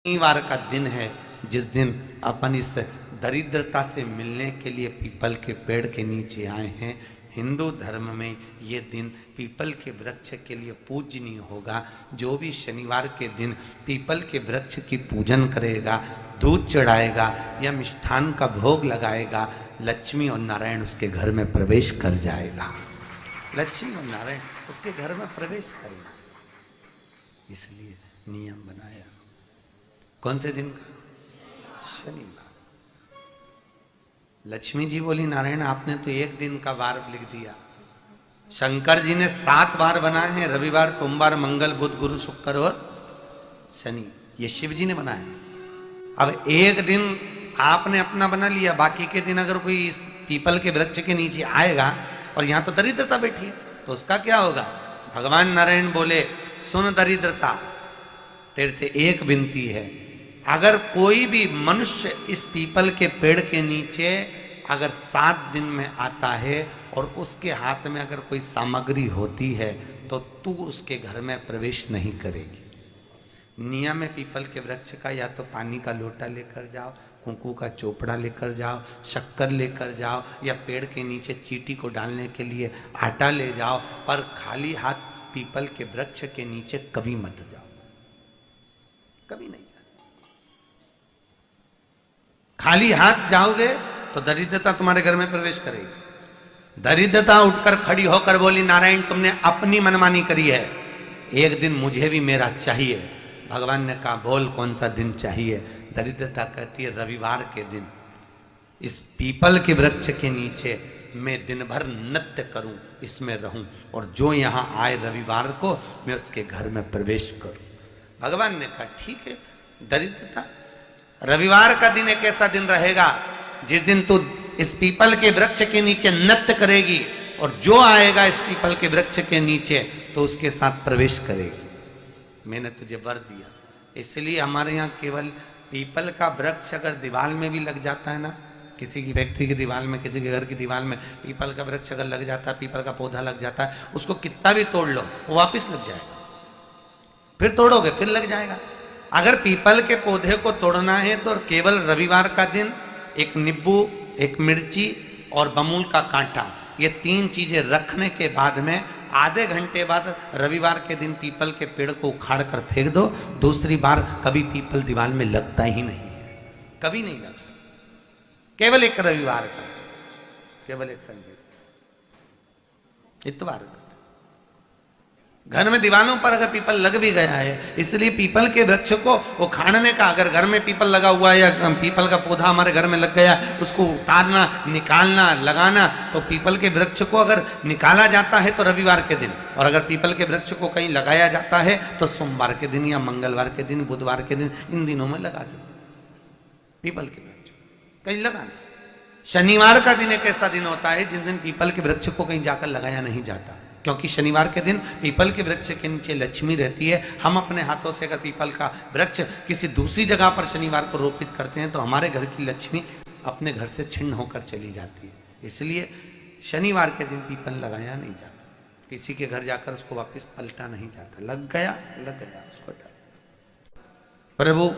शनिवार का दिन है जिस दिन अपन इस दरिद्रता से मिलने के लिए पीपल के पेड़ के नीचे आए हैं। हिंदू धर्म में ये दिन पीपल के वृक्ष के लिए पूजनीय होगा। जो भी शनिवार के दिन पीपल के वृक्ष की पूजन करेगा, दूध चढ़ाएगा या मिष्ठान का भोग लगाएगा, लक्ष्मी और नारायण उसके घर में प्रवेश कर जाएगा। लक्ष्मी और नारायण उसके घर में प्रवेश करेगा, इसलिए नियम बनाया। कौन से दिन का? शनिवार। लक्ष्मी जी बोली, नारायण आपने तो एक दिन का वार लिख दिया। शंकर जी ने 7 वार बनाए हैं, रविवार, सोमवार, मंगल, बुध, गुरु, शुक्र और शनि। ये शिव जी ने बनाया। अब एक दिन आपने अपना बना लिया, बाकी के दिन अगर कोई इस पीपल के वृक्ष के नीचे आएगा और यहां तो दरिद्रता बैठी है तो उसका क्या होगा? भगवान नारायण बोले, सुन दरिद्रता, तेरे से एक विनती है, अगर कोई भी मनुष्य इस पीपल के पेड़ के नीचे अगर 7 दिन में आता है और उसके हाथ में अगर कोई सामग्री होती है तो तू उसके घर में प्रवेश नहीं करेगी। नियम है पीपल के वृक्ष का, या तो पानी का लोटा लेकर जाओ, कुंकू का चोपड़ा लेकर जाओ, शक्कर लेकर जाओ, या पेड़ के नीचे चींटी को डालने के लिए आटा ले जाओ, पर खाली हाथ पीपल के वृक्ष के नीचे कभी मत जाओ, कभी नहीं। खाली हाथ जाओगे तो दरिद्रता तुम्हारे घर में प्रवेश करेगी। दरिद्रता उठकर खड़ी होकर बोली, नारायण तुमने अपनी मनमानी करी है, एक दिन मुझे भी मेरा चाहिए। भगवान ने कहा, बोल कौन सा दिन चाहिए? दरिद्रता कहती है, रविवार के दिन इस पीपल के वृक्ष के नीचे मैं दिन भर नृत्य करूं, इसमें रहूं, और जो यहां आए रविवार को मैं उसके घर में प्रवेश करूं। भगवान ने कहा, ठीक है। दरिद्रता, रविवार का दिन एक ऐसा दिन रहेगा जिस दिन तू इस पीपल के वृक्ष के नीचे नृत्य करेगी और जो आएगा इस पीपल के वृक्ष के नीचे तो उसके साथ प्रवेश करेगी। मैंने तुझे वर दिया। इसलिए हमारे यहाँ केवल पीपल का वृक्ष अगर दीवार में भी लग जाता है ना, किसी की फैक्ट्री की दीवार में, किसी के घर की दीवार में पीपल का वृक्ष अगर लग जाता है, पीपल का पौधा लग जाता है, उसको कितना भी तोड़ लो वो वापिस लग जाएगा। फिर तोड़ोगे फिर लग जाएगा। अगर पीपल के पौधे को तोड़ना है तो केवल रविवार का दिन एक नींबू, एक मिर्ची और बमूल का कांटा, ये 3 चीजें रखने के बाद में आधे घंटे बाद रविवार के दिन पीपल के पेड़ को उखाड़ कर फेंक दो। दूसरी बार कभी पीपल दीवार में लगता ही नहीं है, कभी नहीं लग सकता। केवल एक रविवार का, केवल एक संडे, इतवार का। घर में दीवारों पर अगर पीपल लग भी गया है, इसलिए पीपल के वृक्ष को उखाड़ने का, अगर घर में पीपल लगा हुआ है या पीपल का पौधा हमारे घर में लग गया, उसको उतारना, निकालना, लगाना, तो पीपल के वृक्ष को अगर निकाला जाता है तो रविवार के दिन, और अगर पीपल के वृक्ष को कहीं लगाया जाता है तो सोमवार के दिन या मंगलवार के दिन, बुधवार के दिन, इन दिनों में लगा सकते पीपल के वृक्ष कहीं लगाना। शनिवार का दिन एक ऐसा दिन होता है जिस दिन पीपल के वृक्ष को कहीं जाकर लगाया नहीं जाता, क्योंकि शनिवार के दिन पीपल के वृक्ष के नीचे लक्ष्मी रहती है। हम अपने हाथों से अगर पीपल का वृक्ष किसी दूसरी जगह पर शनिवार को रोपित करते हैं तो हमारे घर की लक्ष्मी अपने घर से छिन्न होकर चली जाती है। इसलिए शनिवार के दिन पीपल लगाया नहीं जाता, किसी के घर जाकर उसको वापस पलटा नहीं जाता। लग गया उसको डाल। प्रभु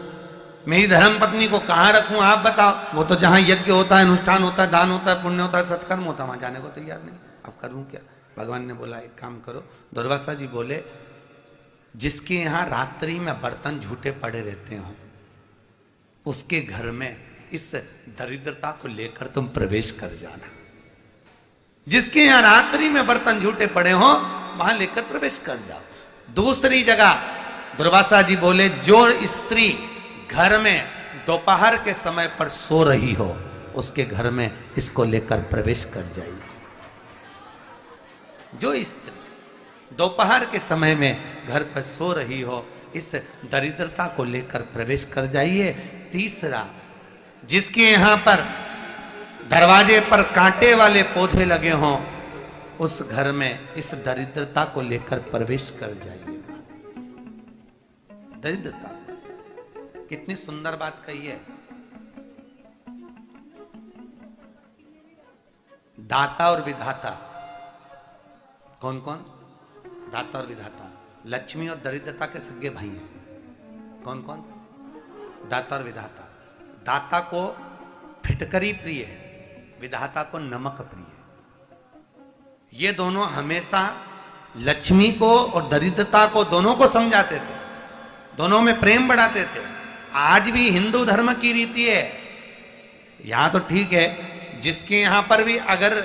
मेरी धर्म पत्नी को कहाँ रखूं आप बताओ? वो तो जहां यज्ञ होता है, अनुष्ठान होता है, दान होता है, पुण्य होता है, सत्कर्म होता है, वहां जाने को तैयार नहीं। अब करूं क्या? भगवान ने बोला, एक काम करो। दुर्वासा जी बोले, जिसके यहां रात्रि में बर्तन झूठे पड़े रहते हो उसके घर में इस दरिद्रता को लेकर तुम प्रवेश कर जाना। जिसके यहां रात्रि में बर्तन झूठे पड़े हो वहां लेकर प्रवेश कर जाओ। दूसरी जगह दुर्वासा जी बोले, जो स्त्री घर में दोपहर के समय पर सो रही हो उसके घर में इसको लेकर प्रवेश कर जाइए। जो स्त्री दोपहर के समय में घर पर सो रही हो, इस दरिद्रता को लेकर प्रवेश कर जाइए। तीसरा, जिसके यहां पर दरवाजे पर कांटे वाले पौधे लगे हों उस घर में इस दरिद्रता को लेकर प्रवेश कर जाइए। दरिद्रता, कितनी सुंदर बात कही है। दाता और विधाता, कौन कौन? दाता और विधाता। लक्ष्मी और दरिद्रता के सगे भाई हैं। कौन कौन? दाता और विधाता। दाता को फिटकरी प्रिय है, विधाता को नमक प्रिय है। ये दोनों हमेशा लक्ष्मी को और दरिद्रता को दोनों को समझाते थे, दोनों में प्रेम बढ़ाते थे। आज भी हिंदू धर्म की रीति है, यहां तो ठीक है, जिसके यहां पर भी अगर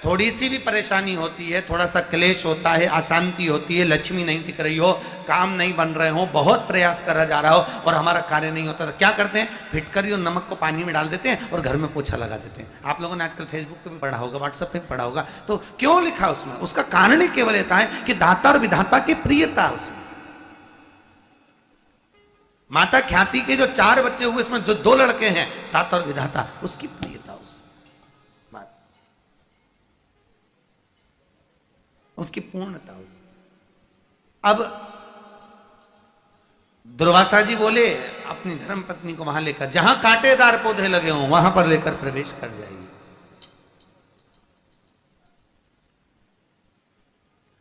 थोड़ी सी भी परेशानी होती है, थोड़ा सा क्लेश होता है, अशांति होती है, लक्ष्मी नहीं टिक रही हो, काम नहीं बन रहे हो, बहुत प्रयास करा जा रहा हो और हमारा कार्य नहीं होता, तो क्या करते हैं? फिटकरी और नमक को पानी में डाल देते हैं और घर में पोछा लगा देते हैं। आप लोगों ने आजकल फेसबुक पे भी पढ़ा होगा, व्हाट्सएप पे भी पढ़ा होगा। तो क्यों लिखा उसमें? उसका कारण ही केवल ये है कि दाता और विधाता की प्रियता उसमें। माता ख्याति के जो 4 बच्चे हुए, इसमें जो 2 लड़के हैं, दाता और विधाता, उसकी प्रियता, उसकी पूर्णता। अब दुर्वासा जी बोले अपनी धर्म पत्नी को वहां लेकर, जहां कांटेदार पौधे लगे हों वहां पर लेकर प्रवेश कर जाइए।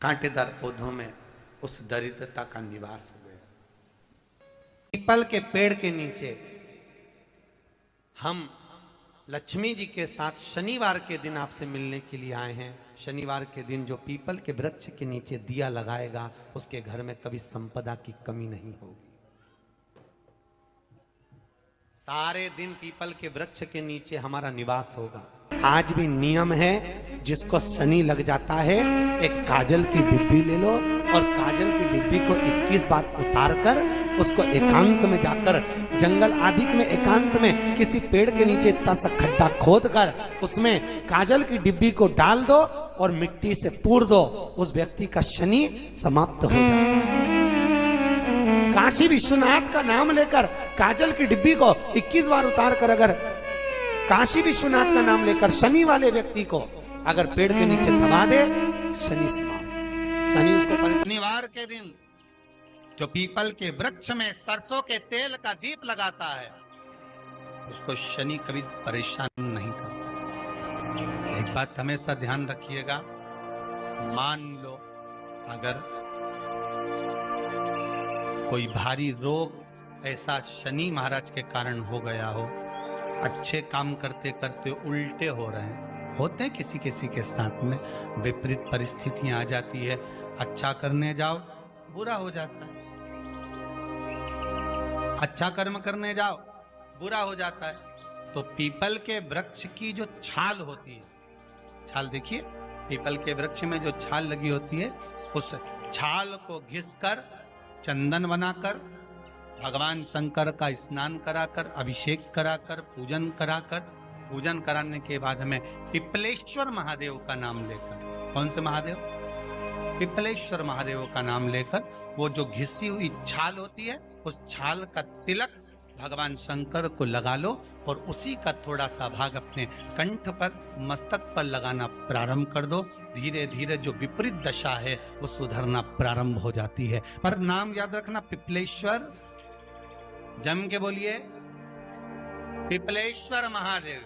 कांटेदार पौधों में उस दरिद्रता का निवास हो गया। पीपल के पेड़ के नीचे हम लक्ष्मी जी के साथ शनिवार के दिन आपसे मिलने के लिए आए हैं। शनिवार के दिन जो पीपल के वृक्ष के नीचे दिया लगाएगा, उसके घर में कभी संपदा की कमी नहीं होगी। सारे दिन पीपल के वृक्ष के नीचे हमारा निवास होगा। आज भी नियम है, जिसको शनि लग जाता है, एक काजल की डिब्बी ले लो और काजल की डिब्बी को 21 बार उतार कर उसको एकांत में जाकर, जंगल आदि में एकांत में किसी पेड़ के नीचे इतना सा खड्डा खोद कर उसमें काजल की डिब्बी को डाल दो और मिट्टी से पूर दो, उस व्यक्ति का शनि समाप्त हो जाता है। काशी विश्वनाथ का नाम लेकर काजल की डिब्बी को 21 बार उतार कर अगर काशी विश्वनाथ का नाम लेकर शनि वाले व्यक्ति को अगर पेड़ के नीचे दबा दे, शनि समाप्त। शनि उसको शनिवार के दिन जो पीपल के वृक्ष में सरसों के तेल का दीप लगाता है, उसको शनि कभी परेशान नहीं करता। एक बात हमेशा ध्यान रखिएगा, मान लो अगर कोई भारी रोग ऐसा शनि महाराज के कारण हो गया हो, अच्छे काम करते करते उल्टे हो रहे हैं, होते हैं किसी किसी के साथ में, विपरीत परिस्थितियां आ जाती है, अच्छा करने जाओ बुरा हो जाता है, अच्छा कर्म करने जाओ बुरा हो जाता है। तो पीपल के वृक्ष की जो छाल होती है, छाल देखिए, पीपल के वृक्ष में जो छाल लगी होती है, उस छाल को घिसकर चंदन बनाकर भगवान शंकर का स्नान कराकर, अभिषेक कराकर, पूजन कराकर, पूजन कराने के बाद हमें पिपलेश्वर महादेव का नाम लेकर, कौन से महादेव? पिपलेश्वर महादेव का नाम लेकर वो जो घिसी हुई छाल होती है, उस छाल का तिलक भगवान शंकर को लगा लो और उसी का थोड़ा सा भाग अपने कंठ पर, मस्तक पर लगाना प्रारंभ कर दो। धीरे धीरे जो विपरीत दशा है वो सुधरना प्रारंभ हो जाती है। पर नाम याद रखना, पिपलेश्वर, जम के बोलिए, पिपलेश्वर महादेव।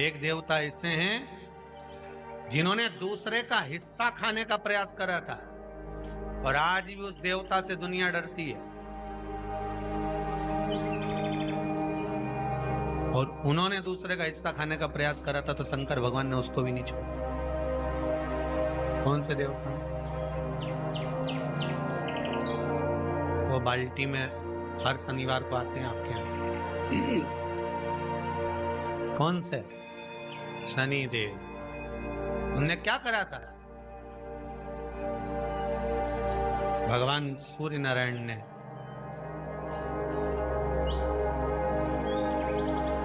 एक देवता ऐसे हैं जिन्होंने दूसरे का हिस्सा खाने का प्रयास करा था और आज भी उस देवता से दुनिया डरती है। और उन्होंने दूसरे का हिस्सा खाने का प्रयास करा था तो शंकर भगवान ने उसको भी नहीं छोड़ा। कौन से देवता? वो बाल्टी में हर शनिवार को आते हैं आपके यहाँ। कौन से? शनि देव। उनने क्या करा था? भगवान सूर्य नारायण ने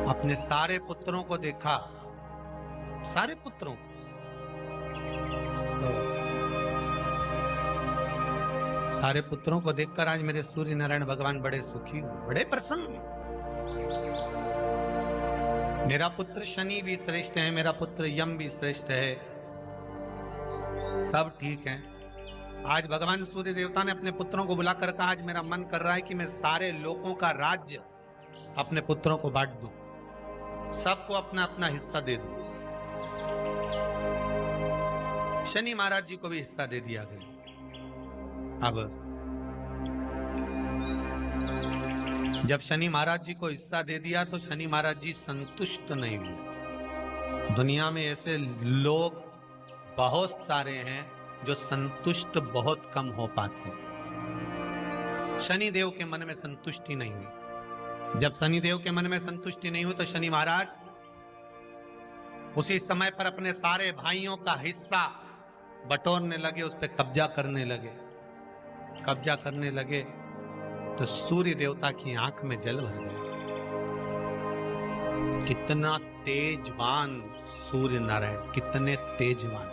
अपने सारे पुत्रों को देखा, सारे पुत्रों को, सारे पुत्रों को देखकर आज मेरे सूर्य नारायण भगवान बड़े सुखी, बड़े प्रसन्न। मेरा पुत्र शनि भी श्रेष्ठ है, मेरा पुत्र यम भी श्रेष्ठ है, सब ठीक है। आज भगवान सूर्य देवता ने अपने पुत्रों को बुलाकर कहा, आज मेरा मन कर रहा है कि मैं सारे लोगों का राज्य अपने पुत्रों को बांट दूं, सबको अपना अपना हिस्सा दे दूं। शनि महाराज जी को भी हिस्सा दे दिया गया। अब जब शनि महाराज जी को हिस्सा दे दिया तो शनि महाराज जी संतुष्ट नहीं हुए। दुनिया में ऐसे लोग बहुत सारे हैं जो संतुष्ट बहुत कम हो पाते। शनि देव के मन में संतुष्टि नहीं हुई। जब शनि देव के मन में संतुष्टि नहीं हुई तो शनि महाराज उसी समय पर अपने सारे भाइयों का हिस्सा बटोरने लगे, उस पर कब्जा करने लगे। कब्जा करने लगे तो सूर्य देवता की आंख में जल भर गया। कितना तेजवान सूर्य नारायण, कितने तेजवान,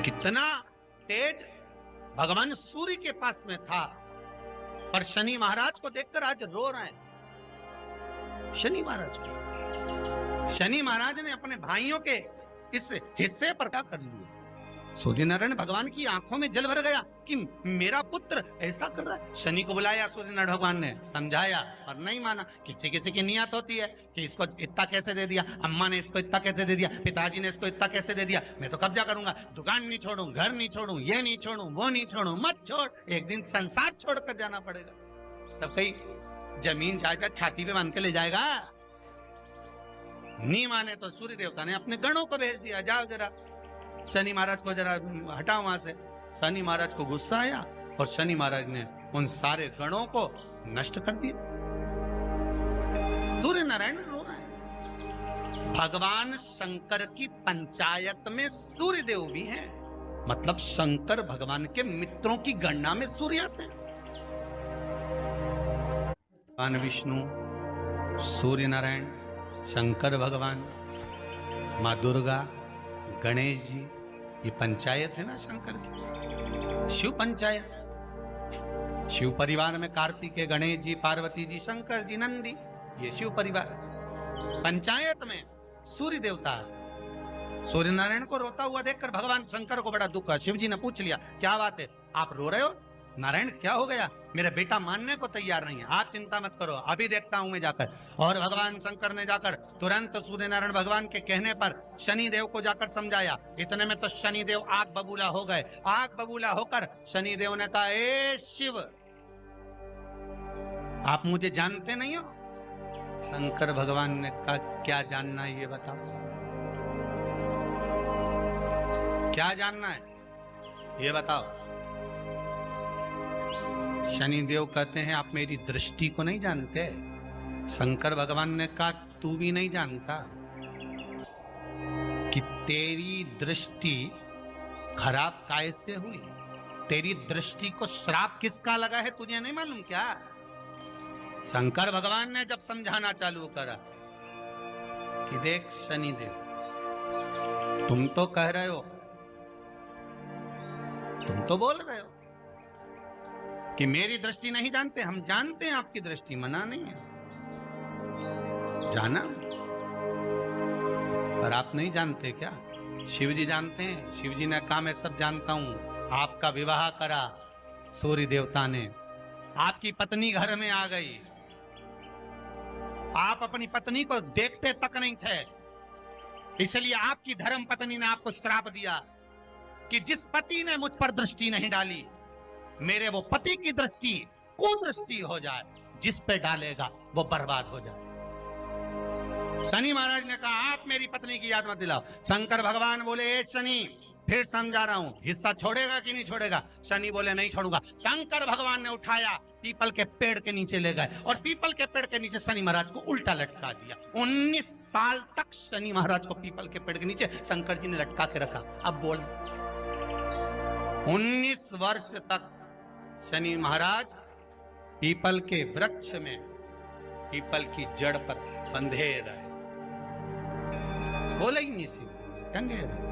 कितना तेज भगवान सूर्य के पास में था। पर शनि महाराज को देखकर आज रो रहे हैं। शनि महाराज को, शनि महाराज ने अपने भाइयों के इस हिस्से पर क्या कर लिया। सूर्य नारायण भगवान की आंखों में जल भर गया कि मेरा पुत्र ऐसा कर रहा है। शनि को बुलाया सूर्य नारायण भगवान ने, समझाया और नहीं माना। किसी किसी की नियत होती है कि इसको इतना कैसे दे दिया, अम्मा ने इसको इतना कैसे दे दिया, पिताजी ने इसको इतना कैसे दे दिया, मैं तो कब्जा करूंगा, दुकान नहीं छोड़ू, घर नहीं छोड़ू, ये नहीं छोड़ू, वो नहीं छोड़ू। मत छोड़, एक दिन संसार छोड़कर जाना पड़ेगा। तब कहीं जमीन जायदाद छाती पे बांध के ले जाएगा। नहीं माने तो सूर्य देवता ने अपने गणों को भेज दिया, जाओ जरा शनि महाराज को जरा हटाओ वहां से। शनि महाराज को गुस्सा आया और शनि महाराज ने उन सारे गणों को नष्ट कर दिया। सूर्य नारायण रो रहे हैं। भगवान शंकर की पंचायत में सूर्य देव भी हैं, मतलब शंकर भगवान के मित्रों की गणना में सूर्य आते हैं। भगवान विष्णु, सूर्य नारायण, शंकर भगवान, माँ दुर्गा, गणेश जी, ये पंचायत है ना शंकर की, शिव पंचायत। शिव परिवार में कार्तिकेय, गणेश जी, पार्वती जी, शंकर जी, नंदी, ये शिव परिवार। पंचायत में सूर्य देवता। सूर्य नारायण को रोता हुआ देखकर भगवान शंकर को बड़ा दुख हुआ। शिव जी ने पूछ लिया, क्या बात है, आप रो रहे हो? नारायण क्या हो गया? मेरा बेटा मानने को तैयार नहीं है। आप चिंता मत करो, अभी देखता हूं मैं जाकर। और भगवान शंकर ने जाकर तुरंत सूर्य नारायण भगवान के कहने पर शनि देव को जाकर समझाया। इतने में तो शनि देव आग बबूला हो गए। आग बबूला होकर शनि देव ने कहा, ए शिव, आप मुझे जानते नहीं हो? शंकर भगवान ने कहा, क्या जानना है ये बताओ, क्या जानना है ये बताओ। शनिदेव कहते हैं, आप मेरी दृष्टि को नहीं जानते। शंकर भगवान ने कहा, तू भी नहीं जानता कि तेरी दृष्टि खराब कैसे हुई। तेरी दृष्टि को श्राप किसका लगा है तुझे नहीं मालूम क्या? शंकर भगवान ने जब समझाना चालू करा कि देख शनिदेव, तुम तो कह रहे हो, तुम तो बोल रहे हो कि मेरी दृष्टि नहीं जानते। हम जानते हैं आपकी दृष्टि, मना नहीं है, जाना, पर आप नहीं जानते क्या? शिव जी जानते हैं। शिव जी ने कहा, मैं सब जानता हूं। आपका विवाह करा सूर्य देवता ने, आपकी पत्नी घर में आ गई, आप अपनी पत्नी को देखते तक नहीं थे, इसलिए आपकी धर्म पत्नी ने आपको श्राप दिया कि जिस पति ने मुझ पर दृष्टि नहीं डाली, मेरे वो पति की दृष्टि कुदृष्टि हो जाए, जिस पे डालेगा वो बर्बाद हो जाए। शनि महाराज ने कहा, आप मेरी पत्नी की याद मत दिलाओ। शंकर भगवान बोले, ए शनि, फिर समझा रहा हूं, हिस्सा छोड़ेगा कि नहीं छोड़ेगा? शनि बोले, नहीं छोड़ूंगा। शंकर भगवान ने उठाया, पीपल के पेड़ के नीचे ले गए और पीपल के पेड़ के नीचे शनि महाराज को उल्टा लटका दिया। 19 साल तक शनि महाराज को पीपल के पेड़ के नीचे शंकर जी ने लटका के रखा। अब बोल, 19 वर्ष तक शनि महाराज पीपल के वृक्ष में, पीपल की जड़ पर बंधे रहे, बोले ही नहीं, सीधे टंगे रहे।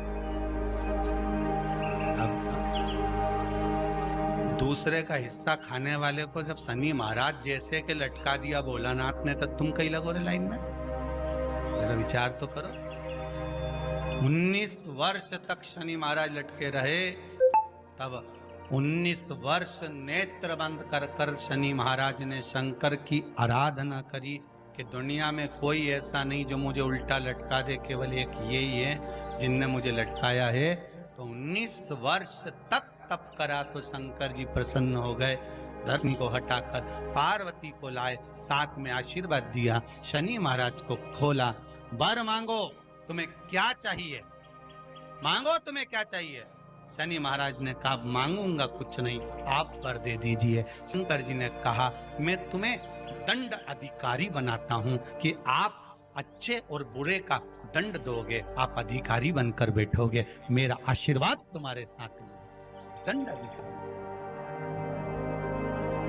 अब दूसरे का हिस्सा खाने वाले को जब शनि महाराज जैसे के लटका दिया भोलानाथ ने, तो तुम कहीं लगो रे लाइन में? मेरा विचार तो करो। 19 वर्ष तक शनि महाराज लटके रहे, तब 19 वर्ष नेत्र बंद कर कर शनि महाराज ने शंकर की आराधना करी कि दुनिया में कोई ऐसा नहीं जो मुझे उल्टा लटका दे, केवल एक यही है जिनने मुझे लटकाया है। तो 19 वर्ष तक तप करा तो शंकर जी प्रसन्न हो गए। धरनी को हटाकर पार्वती को लाए, साथ में आशीर्वाद दिया, शनि महाराज को खोला। वर मांगो, तुम्हें क्या चाहिए, मांगो तुम्हें क्या चाहिए। शनि महाराज ने कहा मांगूंगा कुछ नहीं, आप वर दे दीजिए। शंकर जी ने कहा मैं तुम्हें दंड अधिकारी बनाता हूं कि आप अच्छे और बुरे का दंड दोगे, आप अधिकारी बनकर बैठोगे, मेरा आशीर्वाद तुम्हारे साथ में। दंड अधिकारी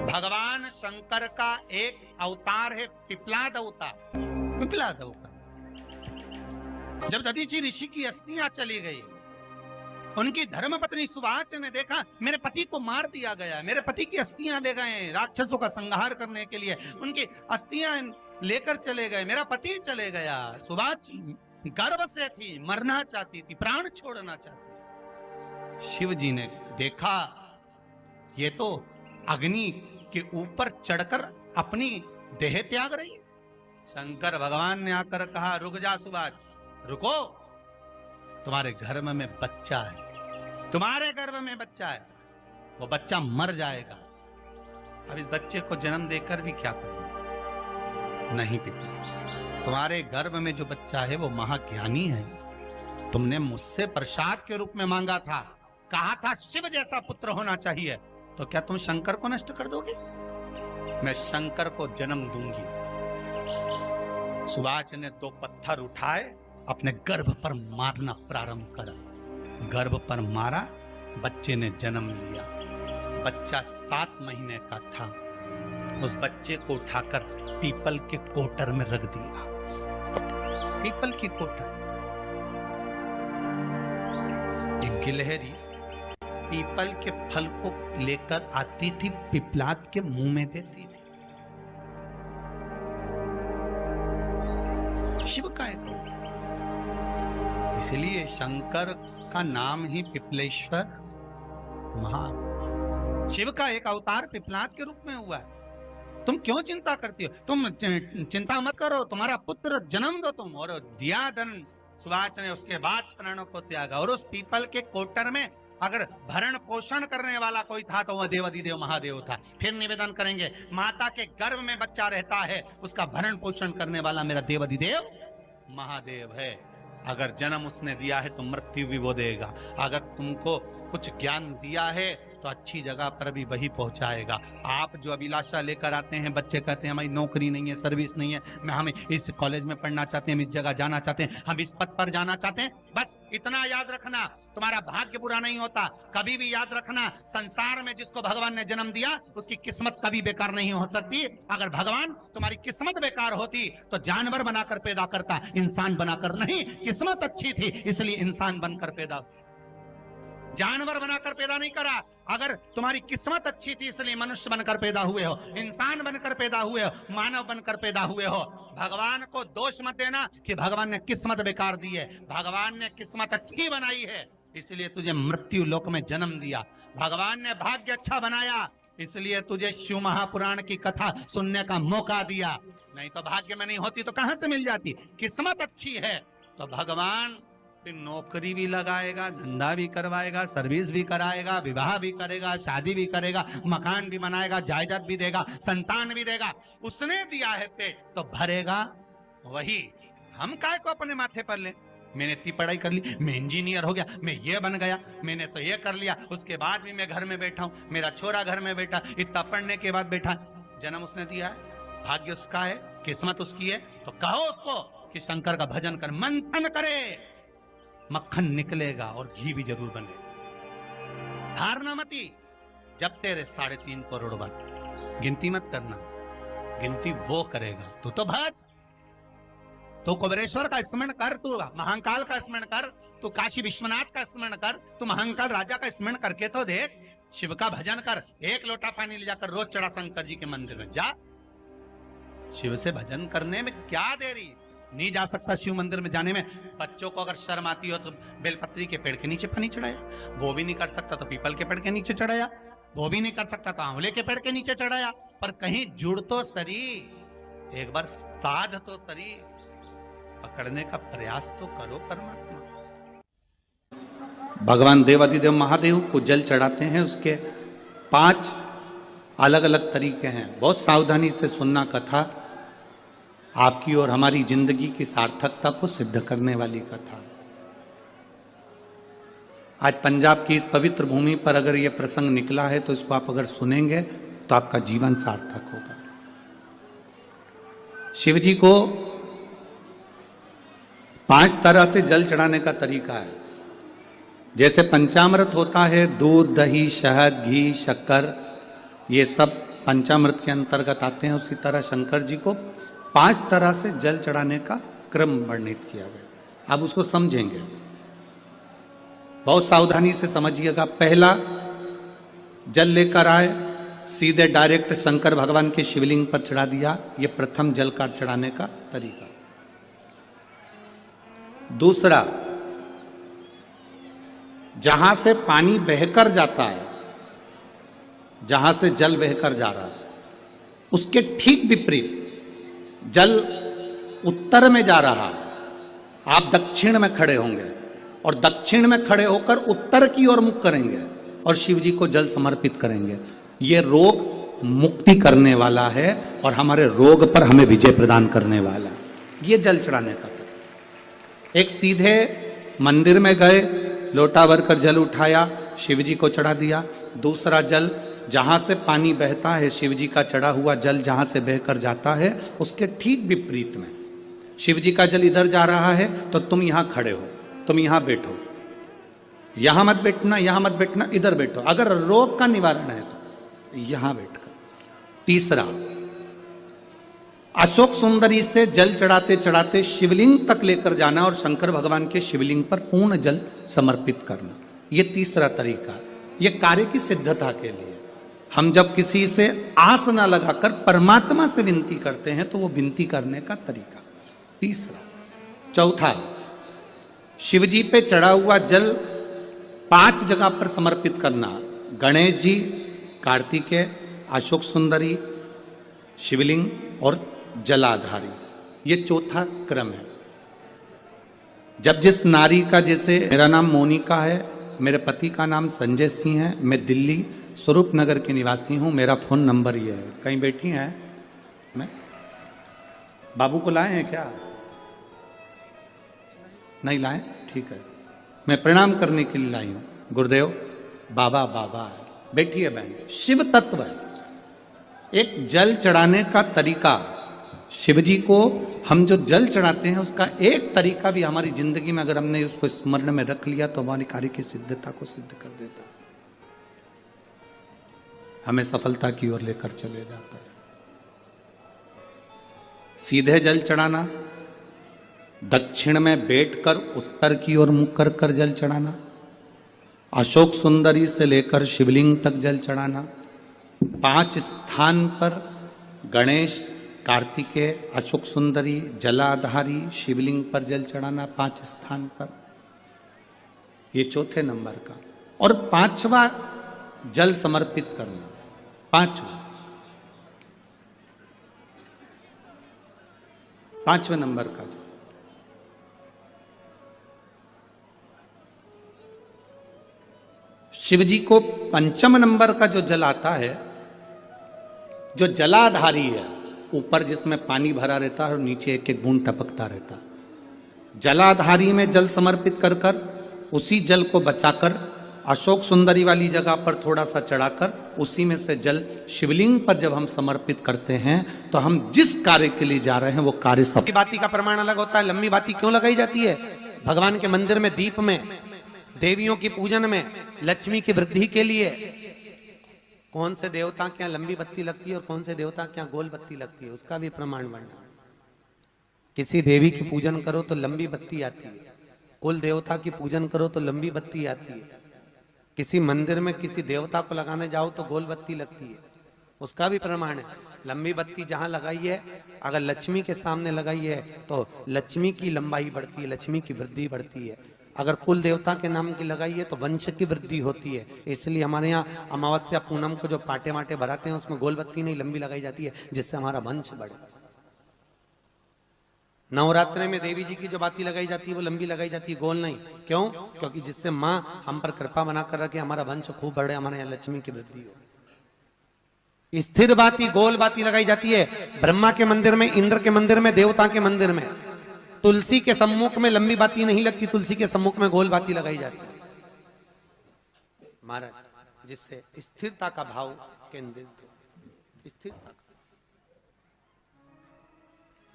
भगवान शंकर का एक अवतार है पिपलाद अवतार। पिपलाद अवतार, जब दधीचि ऋषि की अस्थियां चली गई, उनकी धर्मपत्नी सुवाच ने देखा मेरे पति को मार दिया गया, मेरे पति की अस्थियां ले गए राक्षसों का संहार करने के लिए, उनकी अस्थियां लेकर चले गए, मेरा पति चले गया। सुवाच गर्व से थी, मरना चाहती थी, प्राण छोड़ना चाहती। शिव जी ने देखा ये तो अग्नि के ऊपर चढ़कर अपनी देह त्याग रही है। शंकर भगवान ने आकर कहा रुक जा सुवाच, रुको, तुम्हारे गर्भ में बच्चा है, तुम्हारे गर्भ में बच्चा है, वो बच्चा मर जाएगा, अब इस बच्चे को जन्म देकर भी क्या करूं। नहीं पिता, तुम्हारे गर्भ में जो बच्चा है वो महाज्ञानी है, तुमने मुझसे प्रसाद के रूप में मांगा था, कहा था शिव जैसा पुत्र होना चाहिए, तो क्या तुम शंकर को नष्ट कर दोगे। मैं शंकर को जन्म दूंगी। सुवाच ने 2 पत्थर उठाए, अपने गर्भ पर मारना प्रारंभ करा, गर्भ पर मारा, बच्चे ने जन्म लिया। बच्चा 7 महीने का था। उस बच्चे को उठाकर पीपल के कोटर में रख दिया। पीपल की कोटर, एक गिलहरी पीपल के फल को लेकर आती थी, पिपलाद के मुंह में देती थी। शिव का एक, इसलिए शंकर का नाम ही पिपलेश्वर महा। शिव का एक अवतार पिपलाद के रूप में हुआ है। तुम क्यों चिंता करती हो, तुम चिंता मत करो, तुम्हारा पुत्र जन्म दो तुम। और दिया धन सुवाच ने, उसके बाद प्राणों को त्यागा। और उस पीपल के कोटर में अगर भरण पोषण करने वाला कोई था तो वह देवाधिदेव महादेव था। फिर निवेदन करेंगे, माता के गर्भ में बच्चा रहता है, उसका भरण पोषण करने वाला मेरा देवाधिदेव महादेव है। अगर जन्म उसने दिया है तो मृत्यु भी वो देगा। अगर तुमको कुछ ज्ञान दिया है तो अच्छी जगह पर भी वही पहुंचाएगा। आप जो अभिलाषा लेकर आते हैं, बच्चे कहते हैं हमारी नौकरी नहीं है, सर्विस नहीं है, हम इस कॉलेज में पढ़ना चाहते हैं, हम इस जगह जाना चाहते हैं, हम इस पद पर जाना चाहते हैं, बस इतना याद रखना, तुम्हारा भाग्य बुरा नहीं होता। कभी भी याद रखना, संसार में जिसको भगवान ने जन्म दिया उसकी किस्मत कभी बेकार नहीं हो सकती। अगर भगवान तुम्हारी किस्मत बेकार होती तो जानवर बनाकर पैदा करता, इंसान बनाकर नहीं। किस्मत अच्छी थी इसलिए इंसान बनकर पैदा, जानवर बनाकर पैदा नहीं करा। अगर तुम्हारी किस्मत अच्छी थी इसलिए मनुष्य बनकर पैदा हुए हो, इंसान बनकर पैदा हुए हो, मानव बनकर पैदा हुए हो। भगवान को दोष मत देना कि भगवान ने किस्मत बेकार दी है। भगवान ने किस्मत अच्छी बनाई है इसलिए तुझे मृत्यु लोक में जन्म दिया। भगवान ने भाग्य अच्छा बनाया इसलिए तुझे शिव महापुराण की कथा सुनने का मौका दिया। नहीं तो भाग्य में नहीं होती तो कहां से मिल जाती। किस्मत अच्छी है तो भगवान नौकरी भी लगाएगा, धंधा भी करवाएगा, सर्विस भी कराएगा, विवाह भी करेगा, शादी भी करेगा, मकान भी बनाएगा, जायदाद भी देगा, संतान भी देगा। उसने दिया है पेट तो भरेगा वही। हम काय को अपने माथे पर ले, मैंने इतनी पढ़ाई कर ली, मैं इंजीनियर हो गया, मैं ये बन गया, मैंने तो ये कर लिया, उसके बाद भी मैं घर में बैठा हूं, मेरा छोरा घर में बैठा, इतना पढ़ने के बाद बैठा। जन्म उसने दिया है, भाग्य उसका है, किस्मत उसकी है, तो कहो उसको कि शंकर का भजन कर, मंथन करे, मक्खन निकलेगा और घी भी जरूर बनेगा। हारना मती। जब तेरे 3.5 करोड़ बार गिनती मत करना, गिनती वो करेगा। तू तो भज, तू कुबेरेश्वर का स्मरण कर, तू महाकाल का स्मरण कर, तू काशी विश्वनाथ का स्मरण कर, तू महाकाल राजा का स्मरण करके तो देख। शिव का भजन कर, 1 लोटा पानी ले जाकर रोज चढ़ा शंकर जी के मंदिर में जा। शिव से भजन करने में क्या देरी। नहीं जा सकता शिव मंदिर में जाने में, बच्चों को अगर शर्म आती हो तो बेलपत्री के पेड़ के नीचे पानी चढ़ाया, वो भी नहीं कर सकता तो पीपल के पेड़ के नीचे चढ़ाया, वो भी नहीं कर सकता तो आंवले के पेड़ के नीचे चढ़ाया। पर कहीं जुड़ तो सरी, एक बार साध तो सरी, पकड़ने का प्रयास तो करो परमात्मा। भगवान देवाधिदेव महादेव को जल चढ़ाते हैं, उसके 5 अलग अलग तरीके हैं। बहुत सावधानी से सुनना कथा, आपकी और हमारी जिंदगी की सार्थकता को सिद्ध करने वाली कथा। आज पंजाब की इस पवित्र भूमि पर अगर ये प्रसंग निकला है तो इसको आप अगर सुनेंगे तो आपका जीवन सार्थक होगा। शिव जी को 5 तरह से जल चढ़ाने का तरीका है। जैसे पंचामृत होता है, दूध, दही, शहद, घी, शक्कर, ये सब पंचामृत के अंतर्गत आते हैं, उसी तरह शंकर जी को 5 तरह से जल चढ़ाने का क्रम वर्णित किया गया। आप उसको समझेंगे, बहुत सावधानी से समझिएगा। पहला, जल लेकर आए, सीधे डायरेक्ट शंकर भगवान के शिवलिंग पर चढ़ा दिया। यह प्रथम जल का चढ़ाने का तरीका। दूसरा, जहां से पानी बहकर जाता है, जहां से जल बहकर जा रहा है, उसके ठीक विपरीत जल उत्तर में जा रहा है, आप दक्षिण में खड़े होंगे और दक्षिण में खड़े होकर उत्तर की ओर मुख करेंगे और शिव जी को जल समर्पित करेंगे। ये रोग मुक्ति करने वाला है और हमारे रोग पर हमें विजय प्रदान करने वाला है। ये जल चढ़ाने का तरीका। एक, सीधे मंदिर में गए, लोटा भरकर जल उठाया, शिव जी को चढ़ा दिया। दूसरा, जल जहां से पानी बहता है, शिव जी का चढ़ा हुआ जल जहां से बहकर जाता है, उसके ठीक विपरीत में शिव जी का जल इधर जा रहा है तो तुम यहां खड़े हो, तुम यहां बैठो, यहां मत बैठना, यहां मत बैठना, इधर बैठो। अगर रोग का निवारण है तो यहां बैठकर। तीसरा, अशोक सुंदरी से जल चढ़ाते चढ़ाते शिवलिंग तक लेकर जाना और शंकर भगवान के शिवलिंग पर पूर्ण जल समर्पित करना। यह तीसरा तरीका। यह कार्य की सिद्धता के लिए। हम जब किसी से आस न लगाकर परमात्मा से विनती करते हैं तो वो विनती करने का तरीका। तीसरा। चौथा, शिव जी पे चढ़ा हुआ जल 5 जगह पर समर्पित करना। गणेश जी, कार्तिकेय, अशोक सुंदरी, शिवलिंग और जलाधारी। ये चौथा क्रम है। जब जिस नारी का, जैसे मेरा नाम मोनिका है, मेरे पति का नाम संजय सिंह है, मैं दिल्ली स्वरूप नगर के निवासी हूं, मेरा फोन नंबर ये है। कहीं बैठी हैं? मैं बाबू को लाए हैं क्या? नहीं लाए? ठीक है, मैं प्रणाम करने के लिए लाई हूं। गुरुदेव, बाबा बाबा है, बैठी है बहन। शिव तत्व है। एक जल चढ़ाने का तरीका, शिव जी को हम जो जल चढ़ाते हैं उसका एक तरीका भी हमारी जिंदगी में अगर हमने उसको स्मरण में रख लिया तो हमारी कार्य की सिद्धता को सिद्ध कर देता है, हमें सफलता की ओर लेकर चले जाता है। सीधे जल चढ़ाना, दक्षिण में बैठकर उत्तर की ओर मुख कर कर जल चढ़ाना, अशोक सुंदरी से लेकर शिवलिंग तक जल चढ़ाना, 5 स्थान पर गणेश, कार्तिकेय, अशोक सुंदरी, जलाधारी, शिवलिंग पर जल चढ़ाना 5 स्थान पर। ये चौथे नंबर का। और 5वां जल समर्पित करना। 5वें नंबर का जल। शिव जी को 5म नंबर का जो जल आता है, जो जलाधारी है, ऊपर जिसमें पानी भरा रहता है और नीचे एक एक बूंद टपकता रहता है। जलाधारी में जल समर्पित कर कर उसी जल को बचाकर अशोक सुंदरी वाली जगह पर थोड़ा सा चढ़ाकर उसी में से जल शिवलिंग पर जब हम समर्पित करते हैं तो हम जिस कार्य के लिए जा रहे हैं वो कार्य सब। लंबी बाती का प्रमाण अलग होता है। लंबी बाती क्यों लगाई जाती है? भगवान के मंदिर में दीप में, देवियों की पूजन में, लक्ष्मी की वृद्धि के लिए। कौन से देवता के यहाँ लंबी बत्ती लगती है और कौन से देवता के यहाँ गोल बत्ती लगती है, उसका भी प्रमाण वर्णन। किसी देवी की पूजन करो तो लंबी बत्ती आती है, कुल देवता की पूजन करो तो लंबी बत्ती आती है, किसी मंदिर में किसी देवता को लगाने जाओ तो गोल बत्ती लगती है, उसका भी प्रमाण है। लंबी बत्ती जहां लगाई है, अगर लक्ष्मी के सामने लगाई है तो लक्ष्मी की लंबाई बढ़ती है, लक्ष्मी की वृद्धि बढ़ती है। अगर कुल देवता के नाम की लगाई है तो वंश की वृद्धि होती है। इसलिए हमारे यहाँ अमावस्या पूनम को जो पाटे माटे भराते हैं उसमें गोल बत्ती नहीं लंबी लगाई जाती है, जिससे हमारा वंश बढ़े। नवरात्रि में देवी जी की जो बाती लगाई जाती है वो लंबी लगाई जाती है, गोल नहीं। क्यों? क्योंकि जिससे माँ हम पर कृपा बना कर रखे, हमारा वंश खूब बढ़े, हमारे यहाँ लक्ष्मी की वृद्धि हो। स्थिर बाती गोल बाती लगाई जाती है ब्रह्मा के मंदिर में, इंद्र के मंदिर में, देवता के मंदिर में। तुलसी के सम्मुख में लंबी बाती नहीं लगती, तुलसी के सम्मुख में गोल बाती लगाई जाती है महाराज, जिससे स्थिरता का भाव केंद्रित हो। स्थिरता का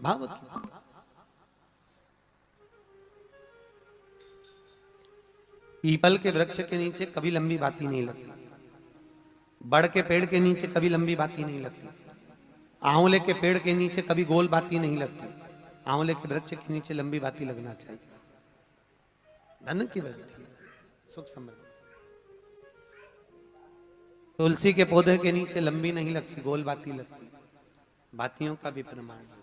भाव पीपल के वृक्ष के नीचे कभी लंबी बाती नहीं लगती, बड़ के पेड़ के नीचे कभी लंबी बाती नहीं लगती, आंवले के पेड़ के नीचे कभी गोल बाती नहीं लगती। आंवले के वृक्ष के नीचे लंबी बाती लगना चाहिए। धन की वृद्धि, सुख समृद्धि। तुलसी के पौधे के नीचे लंबी नहीं लगती, गोल बाती लगती। बातियों का भी प्रमाण।